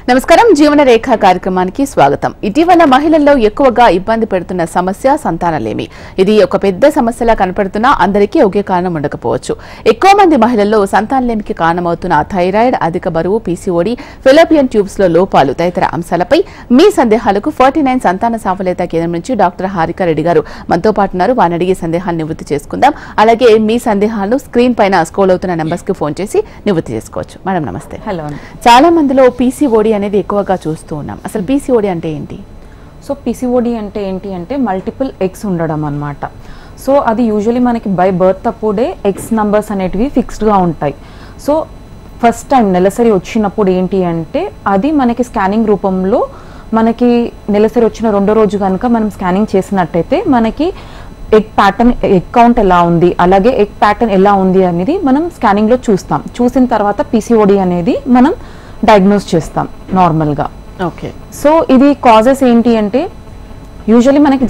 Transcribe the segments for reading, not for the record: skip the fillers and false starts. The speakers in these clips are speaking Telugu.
నమస్కారం జీవన రేఖ కార్యక్రమానికి స్వాగతం. ఇటీవల మహిళల్లో ఎక్కువగా ఇబ్బంది పెడుతున్న సమస్య సంతానలేమి. ఇది ఒక పెద్ద సమస్యలా కనపడుతున్నా అందరికీ ఒకే కారణం ఉండకపోవచ్చు. ఎక్కువ మంది మహిళల్లో సంతానలేమికి కారణమవుతున్న థైరాయిడ్, అధిక బరువు, పీసీఓడి, ఫెలోపియన్ ట్యూబ్స్ లో లోపాలు తదితర అంశాలపై మీ సందేహాలకు 49 సంతాన సాఫల్యత కేంద్రం నుంచి డాక్టర్ హారిక రెడ్డి గారు మనతో పాటు ఉన్నారు. వారిని అడిగే సందేహాలను నివృత్తి చేసుకుందాం. అలాగే మీ సందేహాలను స్క్రీన్ పైన స్క్రోల్ అవుతున్న నంబర్స్ కి ఫోన్ చేసి నివృత్తి చేసుకోవచ్చు. మేడం నమస్తే. హలో. చాలా మందిలో పీసీఓడి అనేది ఎక్కువగా చూస్తూ ఉన్నాం. అసలు పీసీఓడి అంటే ఏంటి? సో పీసీఓడి అంటే ఏంటి అంటే మల్టిపుల్ ఎగ్స్ ఉండడం అన్నమాట. సో అది యూజువలీ మనకి బై బర్త్ అప్పుడే ఎగ్స్ నంబర్స్ అనేటివి ఫిక్స్డ్గా ఉంటాయి. సో ఫస్ట్ టైం నెలసరి వచ్చినప్పుడు ఏంటి అంటే అది మనకి స్కానింగ్ రూపంలో మనకి నెలసరి వచ్చిన రెండో రోజు కనుక మనం స్కానింగ్ చేసినట్టయితే మనకి ఎగ్ ప్యాటర్న్, ఎగ్ కౌంట్ ఎలా ఉంది, అలాగే ఎగ్ ప్యాటర్న్ ఎలా ఉంది అనేది మనం స్కానింగ్లో చూస్తాం. చూసిన తర్వాత పీసీఓడి అనేది మనం డయాగ్నోస్ చేస్తాం నార్మల్గా. ఓకే. సో ఇది కాజెస్ ఏంటి అంటే యూజువలీ మనకి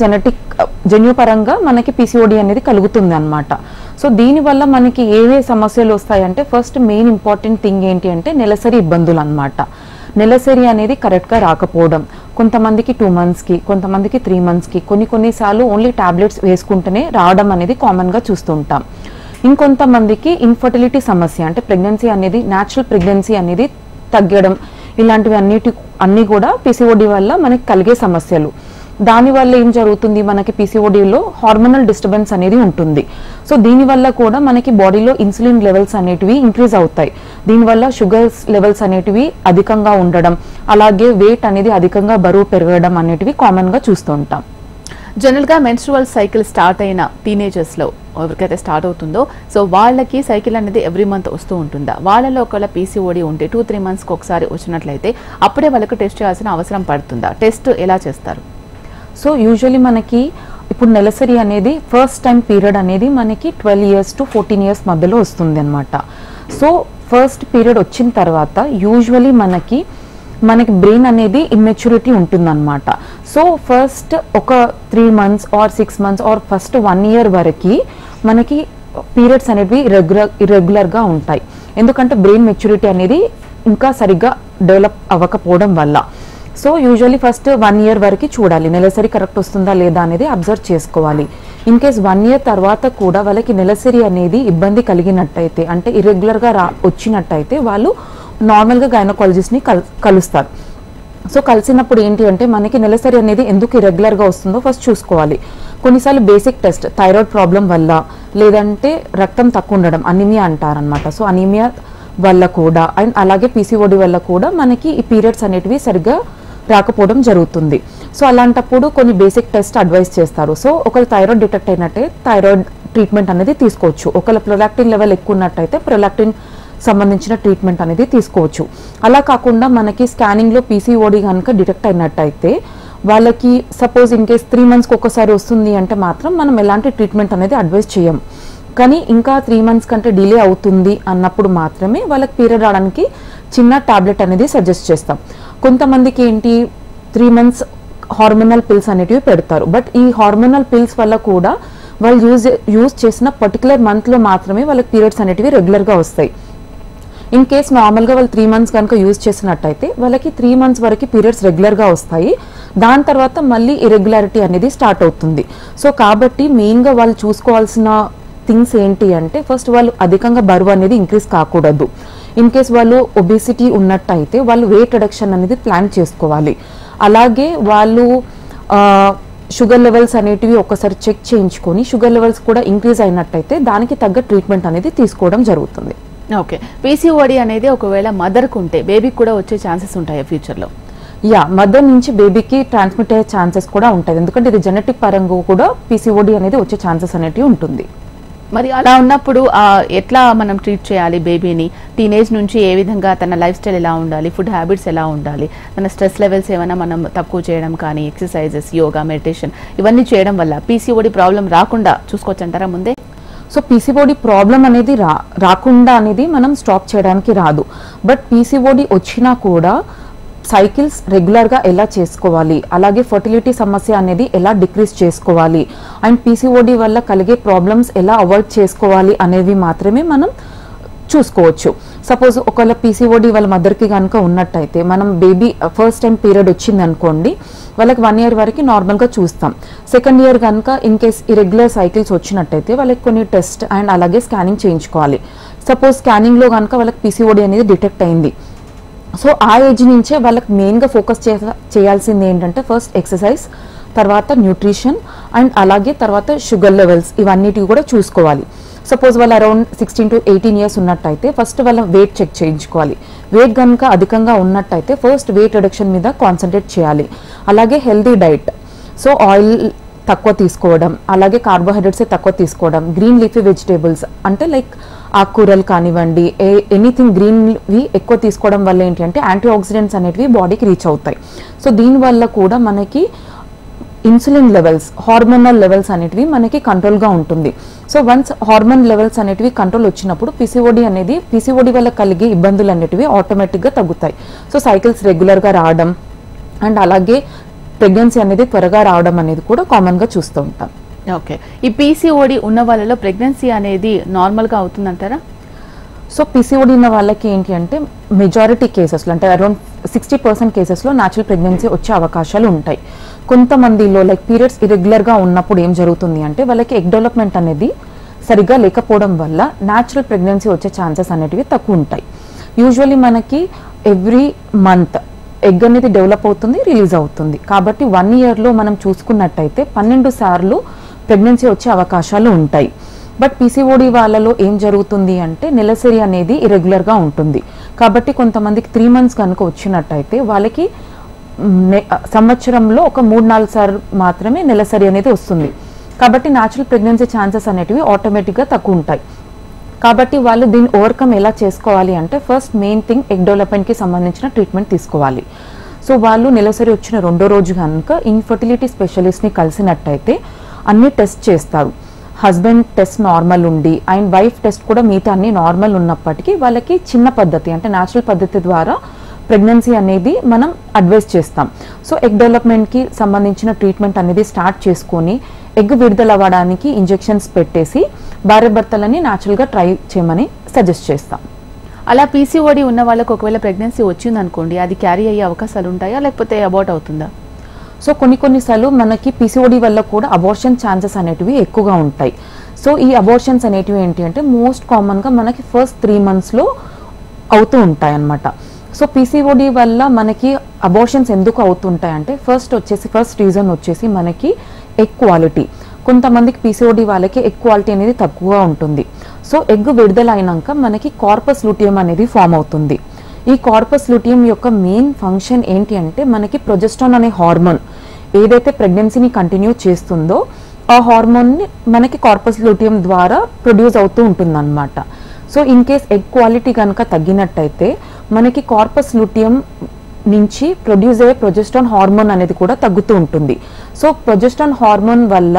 జన్యుపరంగా మనకి పీసీఓడి అనేది కలుగుతుంది అనమాట. సో దీనివల్ల మనకి ఏవే సమస్యలు వస్తాయంటే ఫస్ట్ మెయిన్ ఇంపార్టెంట్ థింగ్ ఏంటి అంటే నెలసరి ఇబ్బందులు అనమాట. నెలసరి అనేది కరెక్ట్గా రాకపోవడం, కొంతమందికి 2 monthsకి, కొంతమందికి 3 monthsకి, కొన్నిసార్లు ఓన్లీ టాబ్లెట్స్ వేసుకుంటేనే రావడం అనేది కామన్గా చూస్తుంటాం. ఇంకొంతమందికి ఇన్ఫర్టిలిటీ సమస్య అంటే ప్రెగ్నెన్సీ అనేది, న్యాచురల్ ప్రెగ్నెన్సీ అనేది తగ్గడం, ఇలాంటివి అన్నీ కూడా పీసీఓడి వల్ల మనకి కలిగే సమస్యలు. దానివల్ల ఏం జరుగుతుంది, మనకి పీసీఓడిలో హార్మోనల్ డిస్టర్బెన్స్ అనేది ఉంటుంది. సో దీనివల్ల కూడా మనకి బాడీలో ఇన్సులిన్ లెవెల్స్ అనేటివి ఇంక్రీజ్ అవుతాయి. దీనివల్ల షుగర్స్ లెవెల్స్ అనేటివి అధికంగా ఉండడం, అలాగే వెయిట్ అనేది అధికంగా బరువు పెరగడం అనేటివి కామన్గా చూస్తూ ఉంటాం. జనరల్ గా మెన్స్ట్రువల్ సైకిల్ స్టార్ట్ అయిన టీనేజర్స్ లో ఎవరికైతే స్టార్ట్ అవుతుందో సో వాళ్ళకి సైకిల్ అనేది ఎవ్రీ మంత్ వస్తూ ఉంటుందా? వాళ్ళలో ఒకవేళ పీసీఓడి ఉంటే 2-3 monthsకి ఒకసారి వచ్చినట్లయితే అప్పుడే వాళ్ళకి టెస్ట్ చేయాల్సిన అవసరం పడుతుందా? టెస్ట్ ఎలా చేస్తారు? సో యూజువలీ మనకి ఇప్పుడు నెలసరి అనేది ఫస్ట్ టైం పీరియడ్ అనేది మనకి 12 years to 14 years మధ్యలో వస్తుంది అనమాట. సో ఫస్ట్ పీరియడ్ వచ్చిన తర్వాత యూజువలీ మనకి బ్రెయిన్ అనేది ఇమ్మెచ్యూరిటీ ఉంటుందన్నమాట. సో ఫస్ట్ ఒక 3 months or 6 months or first 1 year వరకు మనకి పీరియడ్స్ అనేవి ఇర్రెగ్యులర్గా ఉంటాయి. ఎందుకంటే బ్రెయిన్ మెచ్యూరిటీ అనేది ఇంకా సరిగ్గా డెవలప్ అవ్వకపోవడం వల్ల. సో యూజువల్లీ ఫస్ట్ 1 year వరకు చూడాలి నెలసరి కరెక్ట్ వస్తుందా లేదా అనేది అబ్జర్వ్ చేసుకోవాలి. ఇన్ కేస్ 1 year తర్వాత కూడా వాళ్ళకి నెలసరి అనేది ఇబ్బంది కలిగినట్టయితే అంటే ఇర్రెగ్యులర్గా వచ్చినట్టయితే వాళ్ళు నార్మల్గా గైనకాలజిస్ట్ని కలుస్తారు. సో కలిసినప్పుడు ఏంటి అంటే మనకి నెలసరి అనేది ఎందుకు ఇర్రెగ్యులర్గా వస్తుందో ఫస్ట్ చూసుకోవాలి. కొన్నిసార్లు బేసిక్ టెస్ట్ థైరాయిడ్ ప్రాబ్లం వల్ల, లేదంటే రక్తం తక్కువ ఉండడం, అనీమియా అంటారనమాట. సో అనీమియా వల్ల కూడా అండ్ అలాగే పీసీఓడి వల్ల కూడా మనకి ఈ పీరియడ్స్ అనేటివి సరిగ్గా రాకపోవడం జరుగుతుంది. సో అలాంటప్పుడు కొన్ని బేసిక్ టెస్ట్ అడ్వైస్ చేస్తారు. సో ఒకవేళ థైరాయిడ్ డిటెక్ట్ అయినట్టే థైరాయిడ్ ట్రీట్మెంట్ అనేది తీసుకోవచ్చు. ఒకవేళ ప్రొలాక్టిన్ లెవెల్ ఎక్కువ ఉన్నట్టయితే ప్రొలాక్టిన్ సంబంధించిన ట్రీట్మెంట్ అనేది తీసుకోవచ్చు. అలా కాకుండా మనకి స్కానింగ్లో పీసీఓడి కనుక డిటెక్ట్ అయినట్టయితే వాళ్ళకి సపోజ్ ఇన్ కేస్ 3 monthsకి ఒకసారి వస్తుంది అంటే మాత్రం మనం ఎలాంటి ట్రీట్మెంట్ అనేది అడ్వైస్ చేయం. కానీ ఇంకా 3 months కంటే డిలే అవుతుంది అన్నప్పుడు మాత్రమే వాళ్ళకి పీరియడ్ రావడానికి చిన్న టాబ్లెట్ అనేది సజెస్ట్ చేస్తాం. కొంతమందికి ఏంటి 3 months హార్మోనల్ పిల్స్ అనేటివి పెడతారు. బట్ ఈ హార్మోనల్ పిల్స్ వల్ల కూడా వాళ్ళు యూజ్ చేసిన పర్టికులర్ మంత్లో మాత్రమే వాళ్ళకి పీరియడ్స్ అనేటివి రెగ్యులర్గా వస్తాయి. ఇన్ కేస్ నార్మల్గా వాళ్ళు 3 months కనుక యూజ్ చేసినట్టయితే వాళ్ళకి 3 months వరకు పీరియడ్స్ రెగ్యులర్గా వస్తాయి. దాని తర్వాత మళ్ళీ ఇర్రెగ్యులారిటీ అనేది స్టార్ట్ అవుతుంది. సో కాబట్టి మెయిన్గా వాళ్ళు చూసుకోవాల్సిన థింగ్స్ ఏంటి అంటే ఫస్ట్ వాళ్ళు అధికంగా బరువు అనేది ఇంక్రీజ్ కాకూడదు. ఇన్ కేస్ వాళ్ళు ఒబేసిటీ ఉన్నట్టయితే వాళ్ళు వెయిట్ రిడక్షన్ అనేది ప్లాన్ చేసుకోవాలి. అలాగే వాళ్ళు షుగర్ లెవెల్స్ అనేటివి ఒకసారి చెక్ చేయించుకొని షుగర్ లెవెల్స్ కూడా ఇంక్రీజ్ అయినట్టయితే దానికి తగ్గ ట్రీట్మెంట్ అనేది తీసుకోవడం జరుగుతుంది. ఓకే. పీసీఓడి అనేది ఒకవేళ మదర్కు ఉంటే బేబీకి కూడా వచ్చే ఛాన్సెస్ ఉంటాయా ఫ్యూచర్లో? మదర్ నుంచి బేబీకి ట్రాన్స్మిట్ అయ్యే ఛాన్సెస్ కూడా ఉంటాయి. ఎందుకంటే ఇది జెనెటిక్ పరంగా కూడా పీసీఓడి అనేది వచ్చే ఛాన్సెస్ అనేటివి ఉంటుంది. మరి అలా ఉన్నప్పుడు ఎట్లా మనం ట్రీట్ చేయాలి బేబీని? టీనేజ్ నుంచి ఏ విధంగా తన లైఫ్ స్టైల్ ఎలా ఉండాలి, ఫుడ్ హ్యాబిట్స్ ఎలా ఉండాలి, తన స్ట్రెస్ లెవెల్స్ ఏమైనా మనం తక్కువ చేయడం కానీ, ఎక్సర్సైజెస్, యోగా, మెడిటేషన్ ఇవన్నీ చేయడం వల్ల పీసీఓడి ప్రాబ్లం రాకుండా చూసుకోవచ్చు అంటారా ముందే? సో పీసీఓడి ప్రాబ్లం అనేది రాకుండా అనేది మనం స్టాప్ చేయడానికి రాదు. బట్ పీసీఓడి వచ్చినా కూడా సైకిల్స్ రెగ్యులర్గా ఎలా చేసుకోవాలి, అలాగే ఫర్టిలిటీ సమస్య అనేది ఎలా డిక్రీజ్ చేసుకోవాలి, అండ్ పీసీఓడి వల్ల కలిగే ప్రాబ్లమ్స్ ఎలా అవాయిడ్ చేసుకోవాలి అనేవి మాత్రమే మనం చూసుకోవచ్చు. సపోజ్ ఒకవేళ పీసీఓడి వాళ్ళ మదర్కి కనుక ఉన్నట్టయితే మనం బేబీ ఫస్ట్ టైం పీరియడ్ వచ్చింది అనుకోండి, వాళ్ళకి 1 year వరకు నార్మల్గా చూస్తాం. సెకండ్ ఇయర్ కనుక ఇన్ కేస్ ఇరెగ్యులర్ సైకిల్స్ వచ్చినట్టయితే వాళ్ళకి కొన్ని టెస్ట్ అండ్ అలాగే స్కానింగ్ చేయించుకోవాలి. సపోజ్ స్కానింగ్లో కనుక వాళ్ళకి పీసీఓడి అనేది డిటెక్ట్ అయింది, సో ఆ ఏజ్ నుంచే వాళ్ళకి మెయిన్గా ఫోకస్ చేయాల్సింది ఏంటంటే ఫస్ట్ ఎక్సర్సైజ్, తర్వాత న్యూట్రిషన్ అండ్ అలాగే తర్వాత షుగర్ లెవెల్స్, ఇవన్నిటివి కూడా చూసుకోవాలి. సపోజ్ వాళ్ళు అరౌండ్ 16 to 18 years ఉన్నట్టయితే ఫస్ట్ వాళ్ళ వెయిట్ చెక్ చేయించుకోవాలి. వెయిట్ కనుక అధికంగా ఉన్నట్టయితే ఫస్ట్ వెయిట్ రిడక్షన్ మీద కాన్సన్ట్రేట్ చేయాలి. అలాగే హెల్దీ డైట్, సో ఆయిల్ తక్కువ తీసుకోవడం, అలాగే కార్బోహైడ్రేట్స్ తక్కువ తీసుకోవడం, గ్రీన్ లీఫీ వెజిటేబుల్స్ అంటే లైక్ ఆకుకూరలు కానివ్వండి, ఎనీథింగ్ గ్రీన్వి ఎక్కువ తీసుకోవడం వల్ల ఏంటి అంటే యాంటీ ఆక్సిడెంట్స్ అనేటివి బాడీకి రీచ్ అవుతాయి. సో దీనివల్ల కూడా మనకి ఇన్సులిన్ లెవెల్స్, హార్మోనల్ లెవెల్స్ అనేటివి మనకి కంట్రోల్గా ఉంటుంది. సో వన్స్ హార్మోన్ లెవెల్స్ అనేటివి కంట్రోల్ వచ్చినప్పుడు పీసీఓడి వల్ల కలిగే ఇబ్బందులు అనేటివి ఆటోమేటిక్గా తగ్గుతాయి. సో సైకిల్స్ రెగ్యులర్గా రావడం అండ్ అలాగే ప్రెగ్నెన్సీ అనేది త్వరగా రావడం అనేది కూడా కామన్గా చూస్తూ ఉంటాం. ఓకే, ఈ పీసీఓడి ఉన్న వాళ్ళలో ప్రెగ్నెన్సీ అనేది నార్మల్గా అవుతుందంటారా? సో పీసీఓడి ఉన్న వాళ్ళకి ఏంటి అంటే మెజారిటీ కేసెస్లో అంటే అరౌండ్ 60% కేసెస్లో న్యాచురల్ ప్రెగ్నెన్సీ వచ్చే అవకాశాలు ఉంటాయి. కొంతమందిలో లైక్ పీరియడ్స్ ఇరెగ్యులర్గా ఉన్నప్పుడు ఏం జరుగుతుంది అంటే వాళ్ళకి ఎగ్ డెవలప్మెంట్ అనేది సరిగ్గా లేకపోవడం వల్ల న్యాచురల్ ప్రెగ్నెన్సీ వచ్చే ఛాన్సెస్ అనేటివి తక్కువ ఉంటాయి. యూజువల్లీ మనకి ఎవ్రీ మంత్ ఎగ్ అనేది డెవలప్ అవుతుంది, రిలీజ్ అవుతుంది. కాబట్టి 1 yearలో మనం చూసుకున్నట్టయితే 12 సార్లు ప్రెగ్నెన్సీ వచ్చే అవకాశాలు ఉంటాయి. బట్ పీసీఓడి వాళ్ళలో ఏం జరుగుతుంది అంటే నెలసరి అనేది ఇరెగ్యులర్గా ఉంటుంది. కాబట్టి కొంతమందికి 3 months కనుక వచ్చినట్టయితే వాళ్ళకి సంవత్సరంలో ఒక 3-4 సార్లు మాత్రమే నెలసరి అనేది వస్తుంది. కాబట్టి న్యాచురల్ ప్రెగ్నెన్సీ ఛాన్సెస్ అనేటివి ఆటోమేటిక్గా తక్కువ ఉంటాయి. కాబట్టి వాళ్ళు దీన్ని ఓవర్కమ్ ఎలా చేసుకోవాలి అంటే ఫస్ట్ మెయిన్ థింగ్ ఎగ్ డెవలప్మెంట్కి సంబంధించిన ట్రీట్మెంట్ తీసుకోవాలి. సో వాళ్ళు నెలసరి వచ్చిన 2వ రోజు కనుక ఇన్ఫర్టిలిటీ స్పెషలిస్ట్ని కలిసినట్టయితే అన్ని టెస్ట్ చేస్తారు. హస్బెండ్ టెస్ట్ నార్మల్ ఉండి అండ్ వైఫ్ టెస్ట్ కూడా మిగతా అన్ని నార్మల్ ఉన్నప్పటికీ వాళ్ళకి చిన్న పద్ధతి అంటే న్యాచురల్ పద్ధతి ద్వారా ప్రెగ్నెన్సీ అనేది మనం అడ్వైస్ చేస్తాం. సో ఎగ్ డెవలప్మెంట్కి సంబంధించిన ట్రీట్మెంట్ అనేది స్టార్ట్ చేసుకొని ఎగ్ విడుదల అవ్వడానికి ఇంజెక్షన్స్ పెట్టేసి భార్యాభర్తలని న్యాచురల్గా ట్రై చేయమని సజెస్ట్ చేస్తాం. అలా పీసీఓడి ఉన్న వాళ్ళకి ఒకవేళ ప్రెగ్నెన్సీ వచ్చిందనుకోండి, అది క్యారీ అయ్యే అవకాశాలు ఉంటాయా లేకపోతే అబార్ట్ అవుతుందా? సో కొన్నిసార్లు మనకి పీసీఓడి వల్ల కూడా అబార్షన్ ఛాన్సెస్ అనేటివి ఎక్కువగా ఉంటాయి. సో ఈ అబార్షన్స్ అనేటివి ఏంటి అంటే మోస్ట్ కామన్గా మనకి ఫస్ట్ 3 monthsలో అవుతూ ఉంటాయి అన్నమాట. సో పీసీఓడి వల్ల మనకి అబార్షన్స్ ఎందుకు అవుతుంటాయి అంటే ఫస్ట్ రీజన్ వచ్చేసి మనకి ఎగ్ క్వాలిటీ. కొంతమందికి పీసీఓడి వాళ్ళకి ఎగ్ క్వాలిటీ అనేది తక్కువగా ఉంటుంది. సో ఎగ్ విడుదల అయినాక మనకి కార్పస్ లూటియం అనేది ఫామ్ అవుతుంది. ఈ కార్పస్ లూటియం యొక్క మెయిన్ ఫంక్షన్ ఏంటి అంటే మనకి ప్రొజెస్ట్రాన్ అనే హార్మోన్ ఏదైతే ప్రెగ్నెన్సీని కంటిన్యూ చేస్తుందో ఆ హార్మోన్ని మనకి కార్పస్ లూటియం ద్వారా ప్రొడ్యూస్ అవుతూ ఉంటుంది అన్నమాట. So in case egg quality కనుక తగ్గినట్టయితే మనకి కార్పస్ లూటియం నుంచి ప్రొడ్యూస్ అయ్యే ప్రొజెస్ట్రాన్ హార్మోన్ అనేది కూడా తగ్గుతూ ఉంటుంది. సో ప్రొజెస్ట్రాన్ హార్మోన్ వల్ల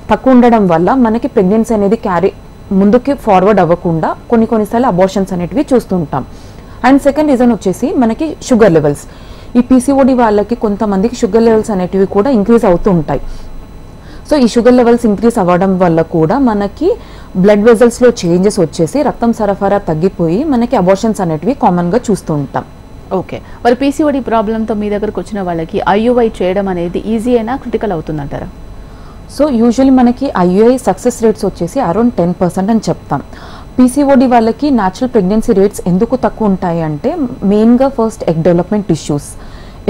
తక్కువ ఉండడం వల్ల మనకి ప్రెగ్నెన్సీ అనేది ముందుకి ఫార్వర్డ్ అవ్వకుండా కొన్నిసార్లు అబార్షన్స్ అనేటివి చూస్తుంటాం. అండ్ సెకండ్ రీజన్ వచ్చేసి మనకి షుగర్ లెవెల్స్. ఈ పీసీఓడి వాళ్ళకి కొంతమందికి షుగర్ లెవెల్స్ అనేటివి కూడా ఇంక్రీజ్ అవుతూ ఉంటాయి. సో ఈ షుగర్ లెవెల్స్ ఇంక్రీజ్ అవ్వడం వల్ల కూడా మనకి బ్లడ్ వెజల్స్లో చేంజెస్ వచ్చేసి రక్తం సరఫరా తగ్గిపోయి మనకి అబార్షన్స్ అనేటివి కామన్గా చూస్తూ ఉంటాం. ఓకే, మరి పీసీఓడి ప్రాబ్లంతో మీ దగ్గరకు వచ్చిన వాళ్ళకి ఐయుఐ చేయడం అనేది ఈజీ అయినా క్రిటికల్ అవుతుందంటారా? సో యూజువల్లీ మనకి ఐయుఐ సక్సెస్ రేట్స్ వచ్చేసి అరౌండ్ 10% అని చెప్తాం. పీసీఓడి వాళ్ళకి న్యాచురల్ ప్రెగ్నెన్సీ రేట్స్ ఎందుకు తక్కువ ఉంటాయి అంటే మెయిన్గా first egg development issues,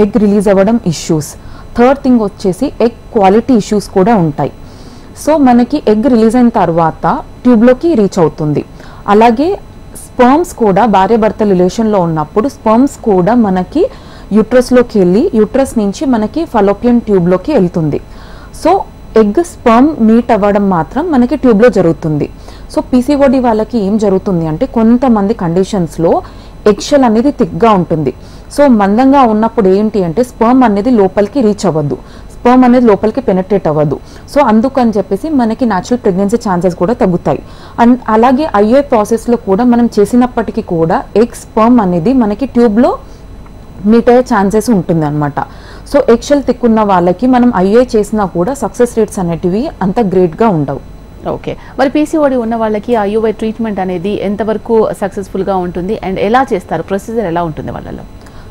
egg release అవ్వడం ఇష్యూస్, థర్డ్ థింగ్ వచ్చేసి ఎగ్ క్వాలిటీ ఇష్యూస్ కూడా ఉంటాయి. సో మనకి ఎగ్ రిలీజ్ అయిన తర్వాత ట్యూబ్లోకి రీచ్ అవుతుంది. అలాగే స్పర్మ్స్ కూడా భార్యాభర్త రిలేషన్లో ఉన్నప్పుడు స్పర్మ్స్ కూడా మనకి యూట్రస్లోకి వెళ్ళి యూట్రస్ నుంచి మనకి ఫలోపియన్ ట్యూబ్లోకి వెళ్తుంది. సో ఎగ్ స్పర్మ్ మీట్ అవ్వడం మాత్రం మనకి ట్యూబ్లో జరుగుతుంది. సో పీసీఓడి వాళ్ళకి ఏం జరుగుతుంది అంటే కొంతమంది కండిషన్స్లో ఎగ్షెల్ అనేది థిక్గా ఉంటుంది. సో మందంగా ఉన్నప్పుడు ఏంటి అంటే స్పర్మ్ అనేది లోపలికి రీచ్ అవ్వదు, స్పర్మ్ అనేది లోపలికి పెనట్రేట్ అవ్వదు. సో అందుకని చెప్పేసి మనకి న్యాచురల్ ప్రెగ్నెన్సీ ఛాన్సెస్ కూడా తగ్గుతాయి. అండ్ అలాగే ఐయుఐ ప్రాసెస్లో కూడా మనం చేసినప్పటికీ కూడా ఎగ్ స్పర్మ్ అనేది మనకి ట్యూబ్లో మీట్ అయ్యే ఛాన్సెస్ ఉంటుంది అనమాట. సో ఎగ్షెల్ థిక్ ఉన్న వాళ్ళకి మనం ఐయుఐ చేసినా కూడా సక్సెస్ రేట్స్ అనేటివి అంత గ్రేట్గా ఉండవు. ఓకే, మరి పీసీఓడి ఉన్న వాళ్ళకి ఐయుఐ ట్రీట్మెంట్ అనేది ఎంతవరకు సక్సెస్ఫుల్ గా ఉంటుంది అండ్ ఎలా చేస్తారు, ప్రొసీజర్ ఎలా ఉంటుంది వాళ్ళలో?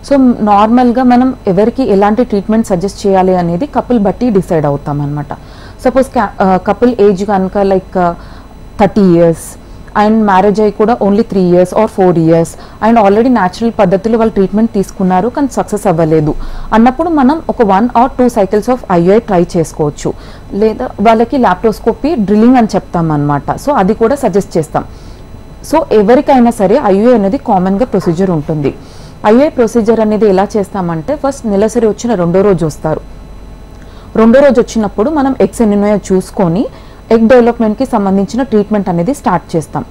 సో నార్మల్గా మనం ఎవరికి ఎలాంటి ట్రీట్మెంట్ సజెస్ట్ చేయాలి అనేది కపుల్ బట్టి డిసైడ్ అవుతాం అనమాట. సపోజ్ కపుల్ ఏజ్ కనుక లైక్ 30 years అండ్ మ్యారేజ్ అయ్యి కూడా only 3 years or 4 years and already natural పద్ధతిలో వాళ్ళు ట్రీట్మెంట్ తీసుకున్నారు కానీ సక్సెస్ అవ్వలేదు అన్నప్పుడు మనం ఒక 1 or 2 cycles of IUI try చేసుకోవచ్చు. లేదా వాళ్ళకి లాప్రోస్కోపీ డ్రిల్లింగ్ అని చెప్తాం అనమాట. సో అది కూడా సజెస్ట్ చేస్తాం. సో ఎవరికైనా సరే ఐయుఐ అనేది కామన్గా ప్రొసీజర్ ఉంటుంది. ఐయుఐ ప్రొసీజర్ అనేది ఎలా చేస్తామంటే ఫస్ట్ నెలసరి వచ్చిన 2వ రోజు వస్తారు. 2వ రోజు వచ్చినప్పుడు మనం ఎగ్స్ ఎన్ని ఉన్నాయో చూసుకొని ఎగ్ డెవలప్మెంట్కి సంబంధించిన ట్రీట్మెంట్ అనేది స్టార్ట్ చేస్తాం.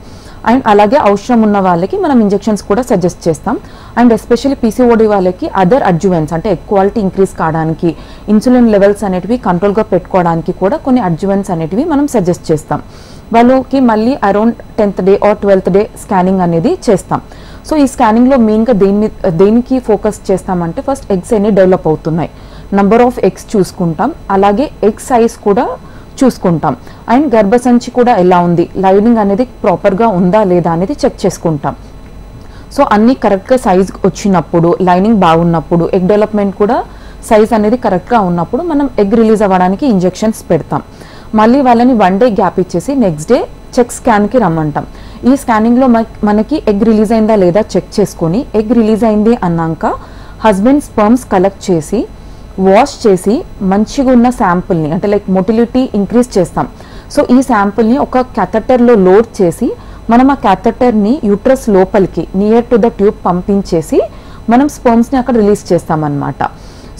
అండ్ అలాగే అవసరం ఉన్న వాళ్ళకి మనం ఇంజెక్షన్స్ కూడా సజెస్ట్ చేస్తాం. అండ్ ఎస్పెషల్లీ పీసీఓడి వాళ్ళకి అదర్ అడ్జువెంట్స్ అంటే ఎగ్ క్వాలిటీ ఇంక్రీజ్ కావడానికి, ఇన్సులిన్ లెవెల్స్ అనేటివి కంట్రోల్గా పెట్టుకోవడానికి కూడా కొన్ని అడ్జువెంట్స్ అనేటివి మనం సజెస్ట్ చేస్తాం. వాళ్ళకి మళ్ళీ around 10th day or 12th day scanning అనేది చేస్తాం. సో ఈ స్కానింగ్లో మెయిన్గా దేనికి ఫోకస్ చేస్తామంటే ఫస్ట్ ఎగ్స్ ఎన్ని డెవలప్ అవుతున్నాయి, నంబర్ ఆఫ్ ఎగ్స్ చూసుకుంటాం, అలాగే ఎగ్ సైజ్ కూడా చూసుకుంటాం, అండ్ గర్భసంచి కూడా ఎలా ఉంది, లైనింగ్ అనేది ప్రాపర్గా ఉందా లేదా అనేది చెక్ చేసుకుంటాం. సో అన్నీ కరెక్ట్గా సైజ్ వచ్చినప్పుడు, లైనింగ్ బాగున్నప్పుడు, ఎగ్ డెవలప్మెంట్ కూడా సైజ్ అనేది కరెక్ట్గా ఉన్నప్పుడు మనం ఎగ్ రిలీజ్ అవ్వడానికి ఇంజెక్షన్స్ పెడతాం. మళ్ళీ వాళ్ళని 1 day గ్యాప్ ఇచ్చేసి నెక్స్ట్ డే చెక్ స్కాన్కి రమ్మంటాం. ఈ స్కానింగ్లో మనకి ఎగ్ రిలీజ్ అయిందా లేదా చెక్ చేసుకొని ఎగ్ రిలీజ్ అయింది అన్నాక హస్బెండ్ స్పర్మ్స్ కలెక్ట్ చేసి వాష్ చేసి మంచిగా ఉన్న శాంపుల్ని అంటే లైక్ మొటిలిటీ ఇంక్రీజ్ చేస్తాం. సో ఈ శాంపుల్ని ఒక క్యాథెటర్లో లోడ్ చేసి మనం ఆ క్యాథెటర్ని యూట్రస్ లోపలికి నియర్ టు ద ట్యూబ్ పంపించేసి మనం స్పర్మ్స్ని అక్కడ రిలీజ్ చేస్తామన్నమాట.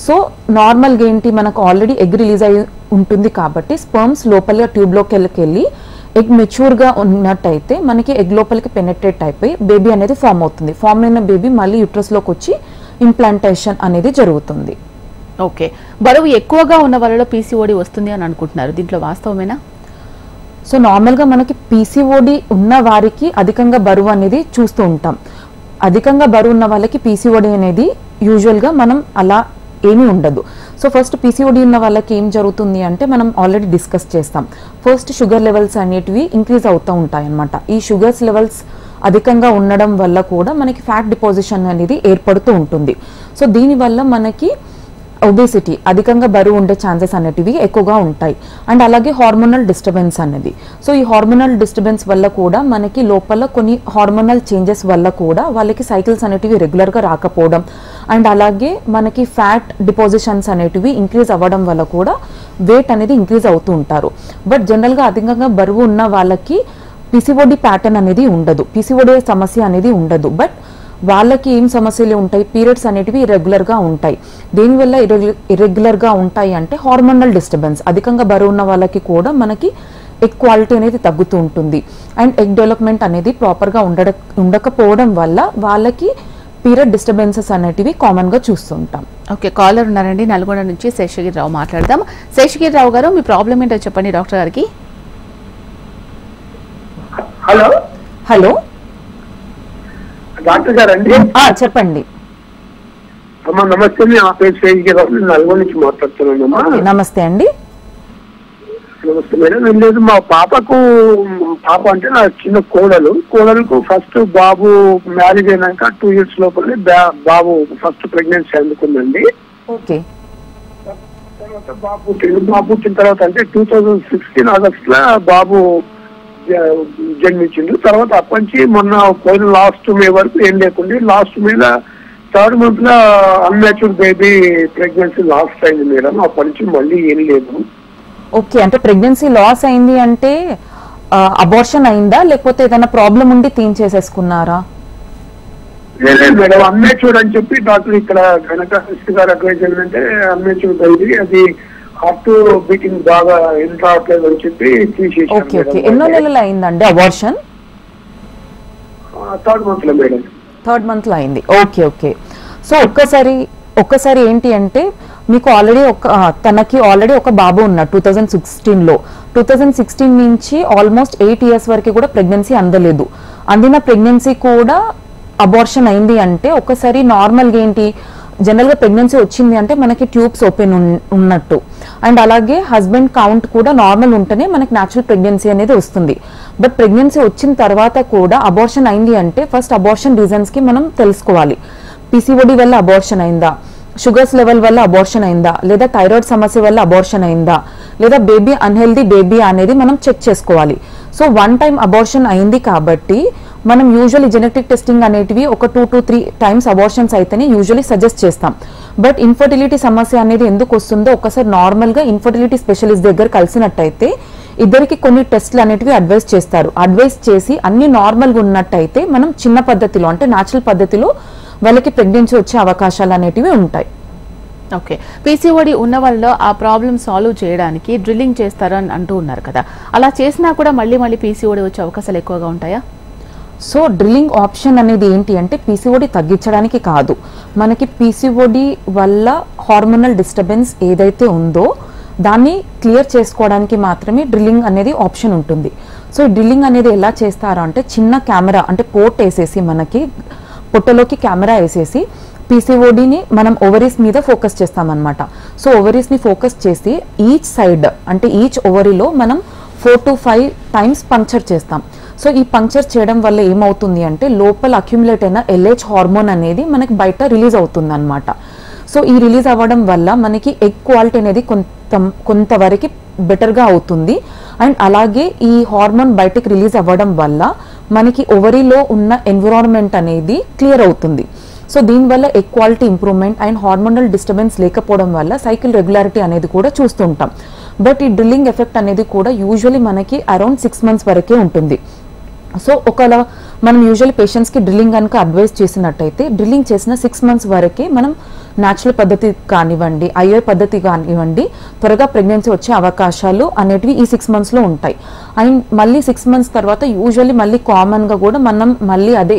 సో నార్మల్గా ఏంటి మనకు ఆల్రెడీ ఎగ్ రిలీజ్ అయి ఉంటుంది కాబట్టి స్పర్మ్స్ లోపల ట్యూబ్లోకి వెళ్ళి ఎగ్ మెచ్యూర్గా ఉన్నట్టయితే మనకి ఎగ్ లోపలికి పెనెట్రేట్ అయిపోయి బేబీ అనేది ఫామ్ అవుతుంది. ఫామ్ అయిన బేబీ మళ్ళీ యూట్రస్లోకి వచ్చి ఇంప్లాంటేషన్ అనేది జరుగుతుంది. ఓకే, బరువు ఎక్కువగా ఉన్న వాళ్ళలో పీసీఓడి వస్తుంది అని అనుకుంటున్నారు, దీంట్లో వాస్తవమేనా? సో నార్మల్గా మనకి పీసీఓడి ఉన్న వారికి అధికంగా బరువు అనేది చూస్తూ ఉంటాం. అధికంగా బరువు ఉన్న వాళ్ళకి పీసీఓడి అనేది యూజువల్గా మనం అలా ఏమీ ఉండదు. సో ఫస్ట్ పీసీఓడి ఉన్న వాళ్ళకి ఏం జరుగుతుంది అంటే మనం ఆల్రెడీ డిస్కస్ చేస్తాం. ఫస్ట్ షుగర్ లెవెల్స్ అనేటివి ఇంక్రీజ్ అవుతూ ఉంటాయి అన్నమాట. ఈ షుగర్స్ లెవెల్స్ అధికంగా ఉండడం వల్ల కూడా మనకి ఫ్యాట్ డిపాజిషన్ అనేది ఏర్పడుతూ ఉంటుంది. సో దీనివల్ల మనకి ఒబేసిటీ అధికంగా బరువు ఉండే ఛాన్సెస్ అనేటివి ఎక్కువగా ఉంటాయి. అండ్ అలాగే హార్మోనల్ డిస్టర్బెన్స్ అనేది. సో ఈ హార్మోనల్ డిస్టర్బెన్స్ వల్ల కూడా మనకి లోపల కొన్ని హార్మోనల్ చేంజెస్ వల్ల కూడా వాళ్ళకి సైకిల్స్ అనేటివి రెగ్యులర్గా రాకపోవడం అండ్ అలాగే మనకి ఫ్యాట్ డిపాజిషన్స్ అనేటివి ఇంక్రీజ్ అవ్వడం వల్ల కూడా వెయిట్ అనేది ఇంక్రీజ్ అవుతూ ఉంటారు. బట్ జనరల్గా అధికంగా బరువు ఉన్న వాళ్ళకి పీసీఓడి ప్యాటర్న్ అనేది ఉండదు, పీసీఓడి సమస్య అనేది ఉండదు. బట్ వాళ్ళకి ఏం సమస్యలు ఉంటాయి, పీరియడ్స్ అనేటివి ఇర్రెగ్యులర్గా ఉంటాయి. దేనివల్ల ఇర్రెగ్యులర్గా ఉంటాయి అంటే హార్మోనల్ డిస్టర్బెన్స్. అధికంగా బరువు ఉన్న వాళ్ళకి కూడా మనకి ఎగ్ క్వాలిటీ అనేది తగ్గుతూ ఉంటుంది అండ్ ఎగ్ డెవలప్మెంట్ అనేది ప్రాపర్గా ఉండకపోవడం వల్ల వాళ్ళకి పీరియడ్ డిస్టర్బెన్సెస్ అనేటివి కామన్గా చూస్తుంటాం. ఓకే, కాలర్ ఉన్నారండి నల్గొండ నుంచి, శేషగిరిరావు మాట్లాడదాం. శేషగిరిరావు గారు, మీ ప్రాబ్లం ఏంటో చెప్పండి డాక్టర్ గారికి. హలో హలో డాక్టర్ గారు అండి, చెప్పండి. అమ్మా నమస్తే, నా పేరు శేషగిరిరావు, నల్గొండ నుంచి మాట్లాడుతున్నానమ్మా. నమస్తే అండి. నమస్తే మేడం. ఏం లేదు, మా పాప అంటే నా చిన్న కోడలకు ఫస్ట్ బాబు మ్యారేజ్ అయినాక 2 years లోపలే బాబు ఫస్ట్ ప్రెగ్నెన్సీ అందుకుందండి. ఓకే. తర్వాత బాబు పుట్టిన తర్వాత అంటే 2016 August లో బాబు జన్మించిండు. తర్వాత అప్పటి నుంచి మొన్న పోయిన లాస్ట్ మే వరకు ఏం లేకుండా లాస్ట్ మీద 3rd month లో అన్మ్యాచ్యూర్డ్ బేబీ ప్రెగ్నెన్సీ లాస్ట్ అయింది మేడం. అప్పటి నుంచి మళ్ళీ ఏం లేదు. ఓకే, అంటే ప్రెగ్నెన్సీ లాస్ అయింది అంటే అబార్షన్ అయిందా లేకపోతే ఏదైనా ప్రాబ్లం ఉండి తీయించేసేసుకున్నారా? లేదు మేడం, అన్మ్యాచ్యూర్డ్ అని చెప్పి డాక్టర్ ఇక్కడ గైనకాలజిస్ట్ గారు అడ్వైజ్ ఏంటంటే అన్మ్యాచ్యూర్డ్ అయింది, అది హార్ట్ బీటింగ్ బాగా ఏం రావట్లేదు అని చెప్పి తీసేసారు. Okay okay. ఎన్నో నెలలు అయిందండి అబార్షన్? 3rd month లో మేడం. 3rd month లో అయింది. Okay okay. సో ఒక్కసారి ఏంటి అంటే మీకు ఆల్రెడీ తనకి ఆల్రెడీ ఒక బాబు ఉన్నాడు 2016లో. 2016 నుంచి ఆల్మోస్ట్ 8 years వరకు కూడా ప్రెగ్నెన్సీ అందలేదు. అందిన ప్రెగ్నెన్సీ కూడా అబార్షన్ అయింది అంటే ఒకసారి నార్మల్గా ఏంటి జనరల్గా ప్రెగ్నెన్సీ వచ్చింది అంటే మనకి ట్యూబ్స్ ఓపెన్ ఉన్నట్టు. అండ్ అలాగే హస్బెండ్ కౌంట్ కూడా నార్మల్ ఉంటేనే మనకి న్యాచురల్ ప్రెగ్నెన్సీ అనేది వస్తుంది. బట్ ప్రెగ్నెన్సీ వచ్చిన తర్వాత కూడా అబార్షన్ అయింది అంటే ఫస్ట్ అబార్షన్ రీజన్స్ కి మనం తెలుసుకోవాలి. పీసీఓడి వల్ల అబార్షన్ అయిందా, షుగర్స్ లెవెల్ వల్ల అబార్షన్ అయిందా, లేదా థైరాయిడ్ సమస్య వల్ల అబార్షన్ అయిందా, లేదా బేబీ అన్హెల్దీ బేబీ అనేది మనం చెక్ చేసుకోవాలి. సో 1 టైం అబార్షన్ అయింది కాబట్టి మనం యూజువల్లీ జెనెటిక్ టెస్టింగ్ అనేటివి ఒక 2 to 3 టైమ్స్ అబార్షన్స్ అయితేనే యూజువల్లీ సజెస్ట్ చేస్తాం. బట్ ఇన్ఫర్టిలిటీ సమస్య అనేది ఎందుకు వస్తుందో ఒకసారి నార్మల్ గా ఇన్ఫర్టిలిటీ స్పెషలిస్ట్ దగ్గర కలిసినట్టయితే ఇద్దరికి కొన్ని టెస్ట్లు అనేటివి అడ్వైస్ చేస్తారు. అడ్వైస్ చేసి అన్ని నార్మల్ గా ఉన్నట్టయితే మనం చిన్న పద్ధతిలో అంటే న్యాచురల్ పద్ధతిలో వాళ్ళకి ప్రెగ్నెన్సీ వచ్చే అవకాశాలు అనేటివి ఉంటాయి. ఓకే, పీసీఓడి ఉన్న వాళ్ళలో ఆ ప్రాబ్లమ్ సాల్వ్ చేయడానికి డ్రిల్లింగ్ చేస్తారని అంటూ ఉన్నారు కదా, అలా చేసినా కూడా మళ్ళీ పీసీఓడి వచ్చే అవకాశాలు ఎక్కువగా ఉంటాయా? సో డ్రిల్లింగ్ ఆప్షన్ అనేది ఏంటి అంటే పీసీఓడి తగ్గించడానికి కాదు, మనకి పీసీఓడి వల్ల హార్మోనల్ డిస్టర్బెన్స్ ఏదైతే ఉందో దాన్ని క్లియర్ చేసుకోవడానికి మాత్రమే డ్రిల్లింగ్ అనేది ఆప్షన్ ఉంటుంది. సో డ్రిల్లింగ్ అనేది ఎలా చేస్తారా అంటే చిన్న కెమెరా అంటే పోర్ట్ వేసేసి మనకి పొట్టలోకి కెమెరా వేసేసి పీసీఓడిని మనం ఓవరీస్ మీద ఫోకస్ చేస్తామన్నమాట. సో ఓవరీస్ని ఫోకస్ చేసి ఈచ్ సైడ్ అంటే ఈచ్ ఓవరీలో మనం 4 to 5 టైమ్స్ పంక్చర్ చేస్తాం. సో ఈ పంక్చర్ చేయడం వల్ల ఏమవుతుంది అంటే లోపల అక్యుములేట్ అయిన LH హార్మోన్ అనేది మనకి బయట రిలీజ్ అవుతుంది అనమాట. సో ఈ రిలీజ్ అవ్వడం వల్ల మనకి ఎగ్ క్వాలిటీ అనేది కొంతవరకు బెటర్గా అవుతుంది. అండ్ అలాగే ఈ హార్మోన్ బయటకు రిలీజ్ అవ్వడం వల్ల మనకి ఓవరీలో ఉన్న ఎన్విరాన్మెంట్ అనేది క్లియర్ అవుతుంది. సో దీనివల్ల egg quality improvement and hormonal disturbance లేకపోవడం వల్ల సైకిల్ రెగ్యులారిటీ అనేది కూడా చూస్తుంటాం. బట్ ఈ డ్రిల్లింగ్ ఎఫెక్ట్ అనేది కూడా యూజువల్లీ మనకి అరౌండ్ 6 months వరకే ఉంటుంది. సో ఒకవేళ మనం యూజువల్లీ పేషెంట్స్కి డ్రిల్లింగ్ కనుక అడ్వైస్ చేసినట్టయితే డ్రిల్లింగ్ చేసిన 6 months వరకే మనం న్యాచురల్ పద్ధతి కానివ్వండి ఐఓఐ పద్ధతి కానివ్వండి త్వరగా ప్రెగ్నెన్సీ వచ్చే అవకాశాలు అనేటివి ఈ 6 monthsలో ఉంటాయి. అండ్ మళ్ళీ 6 months తర్వాత యూజువల్లీ మళ్ళీ కామన్గా కూడా మనం మళ్ళీ అదే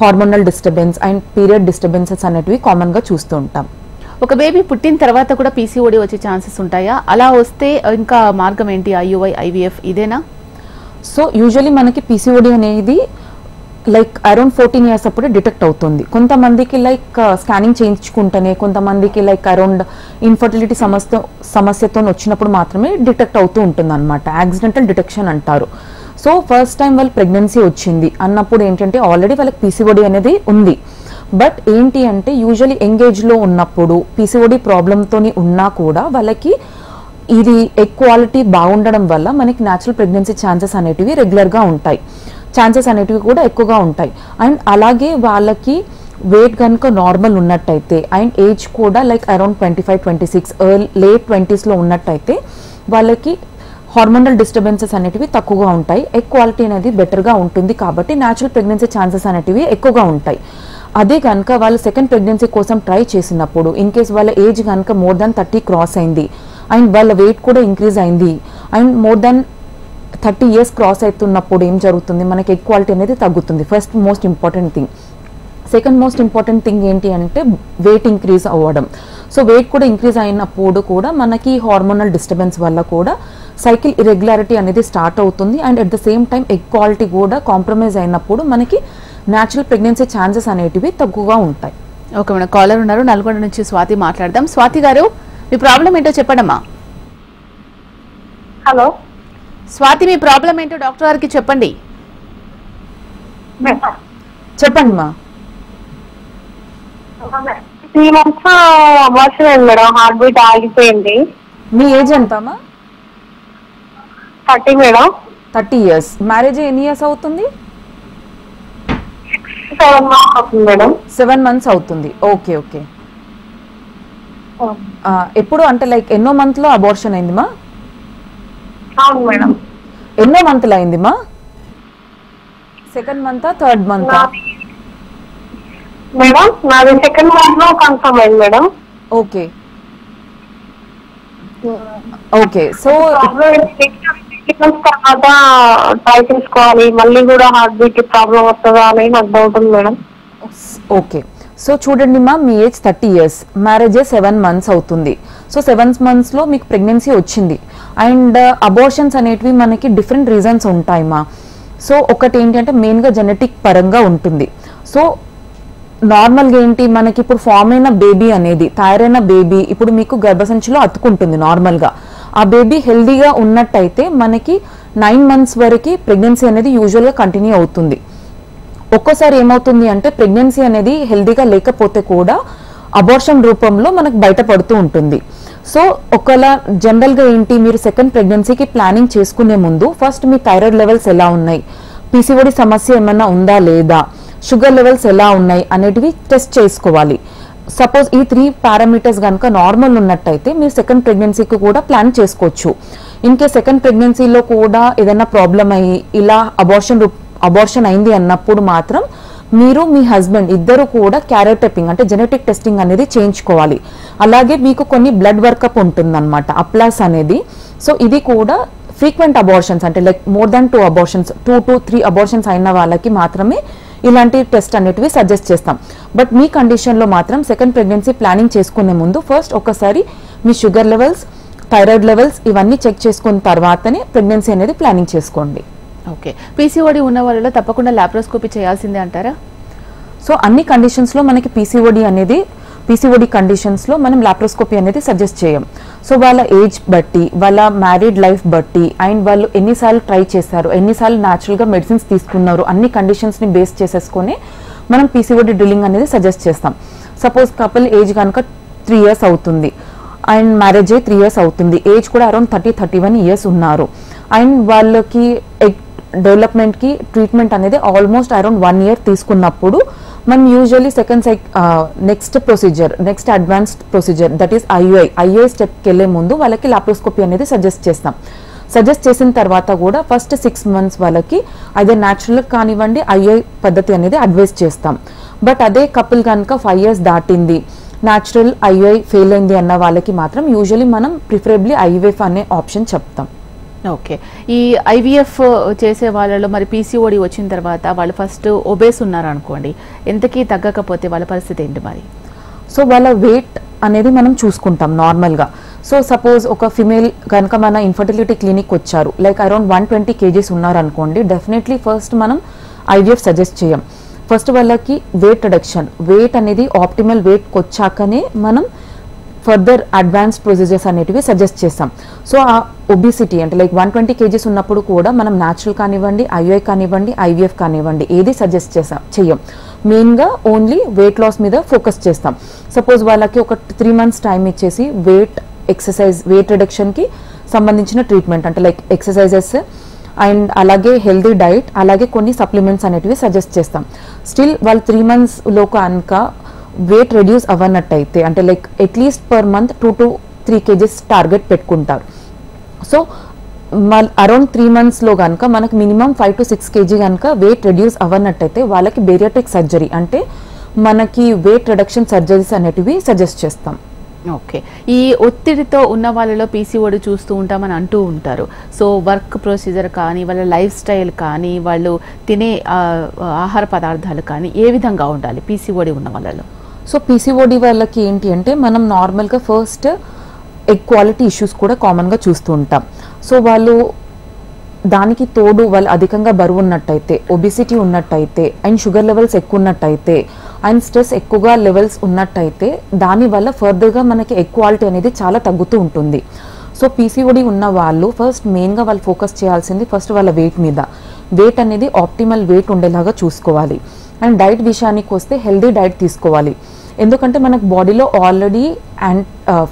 hormonal disturbance and period disturbances అనేటివి కామన్గా చూస్తూ ఉంటాం. ఒక బేబీ పుట్టిన తర్వాత కూడా పీసీఓడి వచ్చే ఛాన్సెస్ ఉంటాయా? అలా వస్తే ఇంకా మార్గం ఏంటి? ఐయుఐ, ఐవీఎఫ్ ఇదేనా? సో యూజువల్లీ మనకి పీసీఓడి అనేది లైక్ అరౌండ్ 14 years అప్పుడే డిటెక్ట్ అవుతుంది. కొంతమందికి లైక్ స్కానింగ్ చేయించుకుంటేనే, కొంతమందికి లైక్ అరౌండ్ ఇన్ఫర్టిలిటీ సమస్యతో వచ్చినప్పుడు మాత్రమే డిటెక్ట్ అవుతూ ఉంటుంది అనమాట. యాక్సిడెంటల్ డిటెక్షన్ అంటారు. సో ఫస్ట్ టైం వాళ్ళు ప్రెగ్నెన్సీ వచ్చింది అన్నప్పుడు ఏంటంటే ఆల్రెడీ వాళ్ళకి పీసీఓడి అనేది ఉంది. బట్ ఏంటి అంటే యూజువల్లీ ఎంగేజ్లో ఉన్నప్పుడు పీసీఓడి ప్రాబ్లంతోని ఉన్నా కూడా వాళ్ళకి ఇది ఎగ్ క్వాలిటీ బాగుండడం వల్ల మనకి న్యాచురల్ ప్రెగ్నెన్సీ ఛాన్సెస్ అనేటివి రెగ్యులర్గా ఉంటాయి, ఛాన్సెస్ అనేటివి కూడా ఎక్కువగా ఉంటాయి. అండ్ అలాగే వాళ్ళకి వెయిట్ కనుక నార్మల్ ఉన్నట్టయితే అండ్ ఏజ్ కూడా లైక్ అరౌండ్ 25-26 లేట్ 20sలో ఉన్నట్టయితే వాళ్ళకి హార్మోనల్ డిస్టర్బెన్సెస్ అనేటివి తక్కువగా ఉంటాయి, ఎగ్ క్వాలిటీ అనేది బెటర్గా ఉంటుంది. కాబట్టి న్యాచురల్ ప్రెగ్నెన్సీ ఛాన్సెస్ అనేటివి ఎక్కువగా ఉంటాయి. అదే కనుక వాళ్ళు సెకండ్ ప్రెగ్నెన్సీ కోసం ట్రై చేసినప్పుడు ఇన్ కేస్ వాళ్ళ ఏజ్ కనుక మోర్ దాన్ 30 క్రాస్ అయింది అండ్ వాళ్ళ వెయిట్ కూడా ఇంక్రీజ్ అయింది and more than 30 years cross అవుతున్నప్పుడు ఏం జరుగుతుంది, మనకి ఎగ్ క్వాలిటీ అనేది తగ్గుతుంది. First most important thing. Second most important thing ఏంటి అంటే వెయిట్ ఇంక్రీజ్ అవ్వడం. సో వెయిట్ కూడా ఇంక్రీజ్ అయినప్పుడు కూడా మనకి హార్మోనల్ డిస్టర్బెన్స్ వల్ల కూడా సైకిల్ ఇరెగ్యులారిటీ అనేది స్టార్ట్ అవుతుంది. And at the same time egg quality కూడా కాంప్రమైజ్ అయినప్పుడు మనకి న్యాచురల్ ప్రెగ్నెన్సీ ఛాన్సెస్ అనేటివి తక్కువగా ఉంటాయి. ఓకే మేడం, కాలర్ ఉన్నారు నల్గొండ నుంచి, స్వాతి మాట్లాడదాం. స్వాతి గారు, మీ ప్రాబ్లం ఏంటో చెప్పండమ్మా. హలో స్వాతి, మీ ప్రాబ్లం ఏంటో డాక్టర్ గారికి చెప్పండి. చెప్పండి మా. 3 months అబార్షన్ అయింది మేడం, హార్ట్ బీట్ ఆగిపోయింది. మీ ఏజ్ ఎంతమ్మా? 30 మేడం. 30 years. మ్యారేజ్ ఎన్ని ఇయర్స్ అవుతుంది? 7 months అవుతుంది మేడం. 7 months అవుతుంది. Okay okay. ఎప్పుడు అంటే లైక్ ఎన్నో మంత్ లో అబార్షన్ అయింది మా? అవును మేడం. ఎన్నో మంత్లు అయింది మా? సెకండ్ మంతా థర్డ్ మంతా? మేడం నాది సెకండ్ మంత్ లో కన్ఫర్మ్ అయింది మేడం. Okay okay. సో తర్వాత ట్రై చేసుకోవాలి, మళ్ళీ కూడా హార్ట్ బీట్ ప్రాబ్లం వస్తుందా అని నాకు డౌట్ ఉంది మేడం. ఓకే. సో చూడండి మా, మీ ఏజ్ 30 years, మ్యారేజ్ 7 months అవుతుంది. సో 7 months లో మీకు ప్రెగ్నెన్సీ వచ్చింది. అండ్ అబార్షన్స్ అనేటివి మనకి డిఫరెంట్ రీజన్స్ ఉంటాయి మా. సో ఒకటి ఏంటంటే మెయిన్గా జెనెటిక్ పరంగా ఉంటుంది. సో నార్మల్గా ఏంటి మనకి ఇప్పుడు ఫామ్ అయిన బేబీ అనేది తయారైన బేబీ ఇప్పుడు మీకు గర్భసంచిలో అతుకుంటుంది నార్మల్గా. ఆ బేబీ హెల్దీగా ఉన్నట్టయితే మనకి 9 months వరకు ప్రెగ్నెన్సీ అనేది యూజువల్గా కంటిన్యూ అవుతుంది. ఒక్కోసారి ఏమవుతుంది అంటే ప్రెగ్నెన్సీ అనేది హెల్దీగా లేకపోతే కూడా అబార్షన్ రూపంలో మనకు బయటపడుతూ ఉంటుంది. సో ఒకవేళ జనరల్గా ఏంటి మీరు సెకండ్ ప్రెగ్నెన్సీకి ప్లానింగ్ చేసుకునే ముందు ఫస్ట్ మీ థైరాయిడ్ లెవెల్స్ ఎలా ఉన్నాయి, పీసీఓడి సమస్య ఏమైనా ఉందా లేదా, షుగర్ లెవెల్స్ ఎలా ఉన్నాయి అనేటివి టెస్ట్ చేసుకోవాలి. సపోజ్ ఈ 3 పారామీటర్స్ కనుక నార్మల్ ఉన్నట్టయితే మీరు సెకండ్ ప్రెగ్నెన్సీకి కూడా ప్లాన్ చేసుకోవచ్చు. ఇన్ కేస్ సెకండ్ ప్రెగ్నెన్సీలో కూడా ఏదైనా ప్రాబ్లం అయ్యి ఇలా అబార్షన్ అయింది అన్నప్పుడు మాత్రం మీరు మీ హస్బెండ్ ఇద్దరు కూడా క్యారోటైపింగ్ అంటే జెనెటిక్ టెస్టింగ్ అనేది చేయించుకోవాలి. అలాగే మీకు కొన్ని బ్లడ్ వర్కప్ ఉంటుందన్నమాట అప్లాస్ అనేది. సో ఇది కూడా ఫ్రీక్వెంట్ అబార్షన్స్ అంటే like more than 2 abortions 2 to 3 abortions అయిన వాళ్ళకి మాత్రమే ఇలాంటి టెస్ట్ అనేటివి సజెస్ట్ చేస్తాం. బట్ మీ కండిషన్లో మాత్రం సెకండ్ ప్రెగ్నెన్సీ ప్లానింగ్ చేసుకునే ముందు ఫస్ట్ ఒకసారి మీ షుగర్ లెవెల్స్, థైరాయిడ్ లెవెల్స్ ఇవన్నీ చెక్ చేసుకున్న తర్వాతనే ప్రెగ్నెన్సీ అనేది ప్లానింగ్ చేసుకోండి. ఓకే, పీసీఓడి ఉన్న వాళ్ళలో తప్పకుండా లాప్రోస్కోపీ చేయాల్సిందే అంటారా? సో అన్ని కండిషన్స్లో మనకి పీసీఓడి కండిషన్స్లో మనం లాప్రోస్కోపీ అనేది సజెస్ట్ చేయం. సో వాళ్ళ ఏజ్ బట్టి, వాళ్ళ మ్యారీడ్ లైఫ్ బట్టి అండ్ వాళ్ళు ఎన్నిసార్లు ట్రై చేశారు, ఎన్నిసార్లు న్యాచురల్గా మెడిసిన్స్ తీసుకున్నారు, అన్ని కండిషన్స్ని బేస్ చేసేసుకొని మనం పీసీఓడి డ్రిల్లింగ్ అనేది సజెస్ట్ చేస్తాం. సపోజ్ కపుల్ ఏజ్ కనుక 3 years అవుతుంది అండ్ మ్యారేజ్ అయ్యి 3 years అవుతుంది, ఏజ్ కూడా అరౌండ్ 30-31 years ఉన్నారు అండ్ వాళ్ళకి డెవలప్మెంట్కి ట్రీట్మెంట్ అనేది ఆల్మోస్ట్ అరౌండ్ 1 year తీసుకున్నప్పుడు మనం usually next advanced procedure that is IUI స్టెప్కి వెళ్ళే ముందు వాళ్ళకి లాప్రోస్కోపీ అనేది సజెస్ట్ చేస్తాం. సజెస్ట్ చేసిన తర్వాత కూడా ఫస్ట్ 6 months వాళ్ళకి అదే న్యాచురల్ కానివ్వండి ఐయుఐ పద్ధతి అనేది అడ్వైస్ చేస్తాం. బట్ అదే కపుల్ కనుక 5 years దాటింది, న్యాచురల్ ఐయుఐ ఫెయిల్ అయింది అన్న వాళ్ళకి మాత్రం యూజువల్లీ మనం ప్రిఫరబుల్లీ ఐవీఎఫ్ అనే ఆప్షన్ చెప్తాం. ఓకే, ఈ ఐవీఎఫ్ చేసే వాళ్ళలో మరి పీసీఓడి వచ్చిన తర్వాత వాళ్ళు ఫస్ట్ ఒబేస్ ఉన్నారు అనుకోండి, ఎంతకీ తగ్గకపోతే వాళ్ళ పరిస్థితి ఏంటి మరి? సో వాళ్ళ వెయిట్ అనేది మనం చూసుకుంటాం నార్మల్గా. సో సపోజ్ ఒక ఫిమేల్ కనుక మన ఇన్ఫర్టిలిటీ క్లినిక్ వచ్చారు, లైక్ అరౌండ్ 120 kgs ఉన్నారు అనుకోండి, డెఫినెట్లీ ఫస్ట్ మనం ఐవీఎఫ్ సజెస్ట్ చేయం. ఫస్ట్ వాళ్ళకి వెయిట్ రిడక్షన్, వెయిట్ అనేది ఆప్టిమల్ వెయిట్కి వచ్చాకనే మనం ఫర్దర్ అడ్వాన్స్డ్ ప్రొసీజర్స్ అనేటివి సజెస్ట్ చేస్తాం. సో ఆ ఒబిసిటీ అంటే లైక్ 120 kgs ఉన్నప్పుడు కూడా మనం న్యాచురల్ కానివ్వండి, ఐయుఐ కానివ్వండి, ఐవీఎఫ్ కానివ్వండి ఏది సజెస్ట్ చెయ్యం. మెయిన్గా ఓన్లీ వెయిట్ లాస్ మీద ఫోకస్ చేస్తాం. సపోజ్ వాళ్ళకి ఒక 3 months టైం ఇచ్చేసి వెయిట్ రిడక్షన్కి సంబంధించిన ట్రీట్మెంట్ అంటే లైక్ ఎక్సర్సైజెస్ అండ్ అలాగే హెల్దీ డైట్, అలాగే కొన్ని సప్లిమెంట్స్ అనేటివి సజెస్ట్ చేస్తాం. స్టిల్ వాళ్ళు 3 months కనుక వెయిట్ రెడ్యూస్ అవ్వనట్టయితే అంటే like at least per month 2 to 3 kgs target పెట్టుకుంటారు. సో అరౌండ్ 3 months కనుక మనకు మినిమం 5 to 6 kg కనుక వెయిట్ రెడ్యూస్ అవ్వనట్టయితే వాళ్ళకి బేరియాట్రిక్ సర్జరీ అంటే మనకి వెయిట్ రిడక్షన్ సర్జరీస్ అనేటివి సజెస్ట్ చేస్తాం. ఓకే, ఈ ఒత్తిడితో ఉన్న వాళ్ళలో పీసీఓడి చూస్తూ ఉంటామని అంటూ ఉంటారు. సో వర్క్ ప్రొసీజర్ కానీ, వాళ్ళ లైఫ్ స్టైల్ కానీ, వాళ్ళు తినే ఆహార పదార్థాలు కానీ ఏ విధంగా ఉండాలి పీసీఓడి ఉన్న వాళ్ళలో? సో పీసీఓడి వాళ్ళకి ఏంటి అంటే మనం నార్మల్గా ఫస్ట్ ఎగ్ క్వాలిటీ ఇష్యూస్ కూడా కామన్గా చూస్తూ ఉంటాం. సో వాళ్ళు దానికి తోడు వాళ్ళు అధికంగా బరువు ఉన్నట్టయితే, ఒబిసిటీ ఉన్నట్టయితే అండ్ షుగర్ లెవెల్స్ ఎక్కువ ఉన్నట్టయితే అండ్ స్ట్రెస్ ఎక్కువగా లెవెల్స్ ఉన్నట్టయితే దానివల్ల ఫర్దర్గా మనకి ఎగ్ క్వాలిటీ అనేది చాలా తగ్గుతూ ఉంటుంది. సో పీసీఓడి ఉన్న వాళ్ళు ఫస్ట్ మెయిన్గా వాళ్ళు ఫోకస్ చేయాల్సింది ఫస్ట్ వాళ్ళ వెయిట్ మీద. వెయిట్ అనేది ఆప్టిమల్ వెయిట్ ఉండేలాగా చూసుకోవాలి. అండ్ డైట్ విషయానికి వస్తే హెల్దీ డైట్ తీసుకోవాలి. ఎందుకంటే మనకు బాడీలో ఆల్రెడీ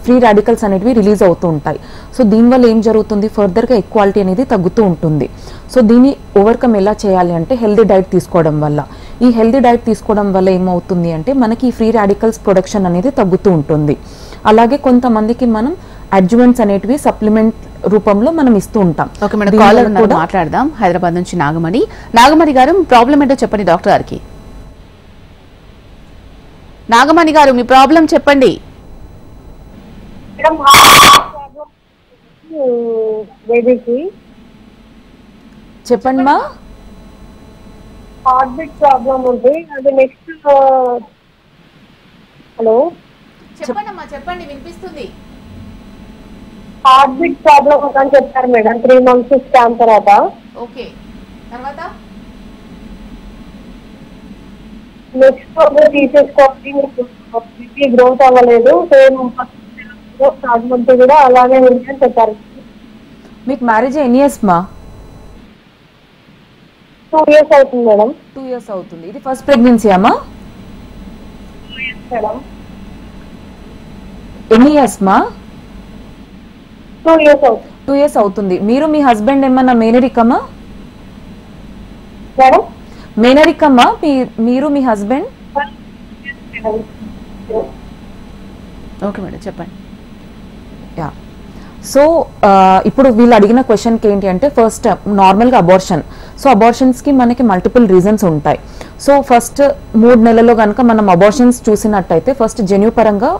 ఫ్రీ రాడికల్స్ అనేటివి రిలీజ్ అవుతూ ఉంటాయి. సో దీనివల్ల ఏం జరుగుతుంది, ఫర్దర్గా ఎగ్ క్వాలిటీ అనేది తగ్గుతూ ఉంటుంది. సో దీన్ని ఓవర్కమ్ ఎలా చేయాలి అంటే హెల్దీ డైట్ తీసుకోవడం వల్ల. ఈ హెల్దీ డైట్ తీసుకోవడం వల్ల ఏమవుతుంది అంటే మనకి ఈ ఫ్రీ రాడికల్స్ ప్రొడక్షన్ అనేది తగ్గుతూ ఉంటుంది. అలాగే కొంతమందికి మనం అడ్జువెంట్స్ అనేటివి సప్లిమెంట్ రూపంలో మనం ఇస్తూ ఉంటాం. ఓకే మేడం, కాలర్ మాట్లాడదాం. హైదరాబాద్ నుంచి నాగమణి గారు ప్రాబ్లం ఏంటో చెప్పండి డాక్టర్ గారికి. నాగమణి గారు మీ ప్రాబ్లం చెప్పండి. చెప్పండి మా. హార్ట్ బీట్ ప్రాబ్లం ఉంది, అది నెక్స్ట్. హలో చెప్పండి చెప్పండి, వినిపిస్తుంది. హార్ట్ బీట్ ప్రాబ్లం అని చెప్పారు మేడం 3 months స్కాన్ తర్వాత. ఓకే, తర్వాత నెక్స్ట్ తీసేసుకోవాలి, మీకు గ్రోత్ అవ్వలేదు, సేమ్ థర్డ్ మంత్ కూడా అలానే ఉంది అని చెప్పారు. మీకు మ్యారేజ్ ఎన్ని ఇయర్స్ మా? 2 years అవుతుంది మేడం. 2 years అవుతుంది. ఇది ఫస్ట్ ప్రెగ్నెన్సీ అమ్మా? మేడం ఎన్ని ఇయర్స్ మా? 2 years అవుతుంది. 2 years అవుతుంది. మీరు మీ హస్బెండ్ ఏమన్నా మేనరికమ్మా? మేడం మేనరికమ్మా మీరు మీ హస్బెండ్? ఓకే మేడం చెప్పండి. యా, సో ఇప్పుడు వీళ్ళు అడిగిన క్వశ్చన్కి ఏంటి అంటే ఫస్ట్ నార్మల్గా అబార్షన్. సో అబార్షన్స్కి మనకి మల్టిపుల్ రీజన్స్ ఉంటాయి. సో ఫస్ట్ 3 నెలల్లో కనుక మనం అబార్షన్స్ చూసినట్టయితే ఫస్ట్ జన్యు పరంగా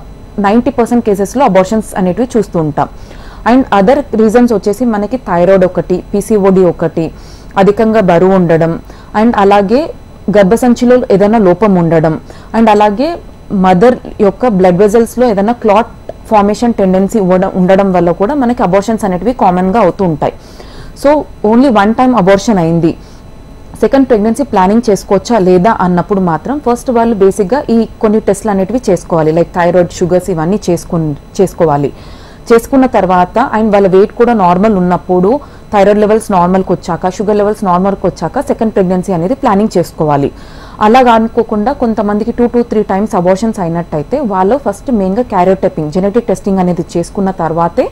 90% కేసెస్లో అబార్షన్స్ అనేటివి చూస్తూ ఉంటాం. అండ్ అదర్ రీజన్స్ వచ్చేసి మనకి థైరాయిడ్ ఒకటి, పీసీఓడి ఒకటి, అధికంగా బరువు ఉండడం, అండ్ అలాగే గర్భసంచిలో ఏదైనా లోపం ఉండడం, అండ్ అలాగే మదర్ యొక్క బ్లడ్ వెజల్స్లో ఏదైనా క్లాట్ ఫార్మేషన్ టెండెన్సీ ఉండడం వల్ల కూడా మనకి అబార్షన్స్ అనేటివి కామన్గా అవుతూ ఉంటాయి. సో ఓన్లీ 1 time అబార్షన్ అయింది, సెకండ్ ప్రెగ్నెన్సీ ప్లానింగ్ చేసుకోవచ్చా లేదా అన్నప్పుడు మాత్రం ఫస్ట్ వాళ్ళు బేసిక్గా ఈ కొన్ని టెస్ట్లు అనేటివి చేసుకోవాలి. లైక్ థైరాయిడ్, షుగర్స్ ఇవన్నీ చేసుకోవాలి. చేసుకున్న తర్వాత అండ్ వాళ్ళ వెయిట్ కూడా నార్మల్ ఉన్నప్పుడు, థైరాయిడ్ లెవెల్స్ నార్మల్కి వచ్చాక, షుగర్ లెవెల్స్ నార్మల్కి వచ్చాక సెకండ్ ప్రెగ్నెన్సీ అనేది ప్లానింగ్ చేసుకోవాలి. అలాగా అనుకోకుండా కొంతమందికి 2 to 3 times అబార్షన్స్ అయినట్టయితే వాళ్ళు ఫస్ట్ మెయిన్గా క్యారియోటైపింగ్, జెనెటిక్ టెస్టింగ్ అనేది చేసుకున్న తర్వాతే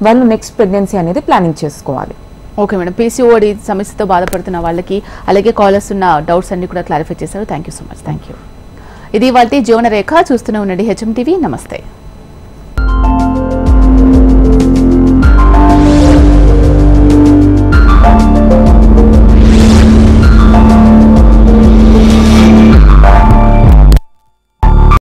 వాళ్ళు నెక్స్ట్ ప్రెగ్నెన్సీ అనేది ప్లానింగ్ చేసుకోవాలి. ఓకే మేడం, పీసీఓడి సమస్యతో బాధపడుతున్న వాళ్ళకి అలాగే కాలర్స్ ఉన్న డౌట్స్ అన్ని కూడా క్లారిఫై చేశారు. Thank you so much. Thank you. ఇది వాళ్ళ జీవన రేఖ. చూస్తూనే ఉండండి హెచ్ఎం టీవీ. నమస్తే.